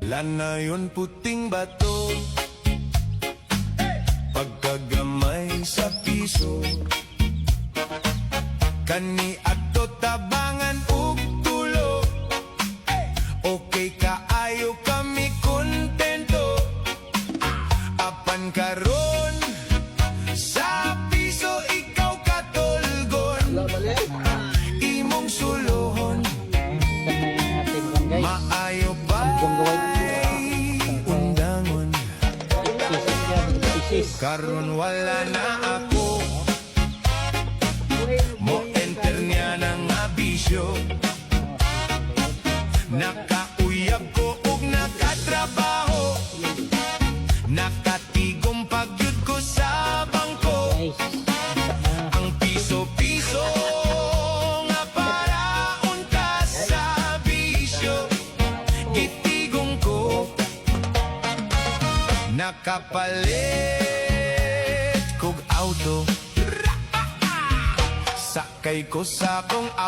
Lanayon puting bato, pagkagamay sa piso, kani adto tabangan ug tulo. Okay kaayo kami kontento, apan karon sa piso ikaw katulgon. Imong sulohon maayo ba undangon, karon wala na ako mo enter niya ng abisyo. Nakauyab ko ug nakatrabaho, nakatigom pagyud ko sa bangko. Ang piso-piso nga paraon ka sa bisyo, gitigom ko, nakapalit kog auto, sakay ko sa kong auto.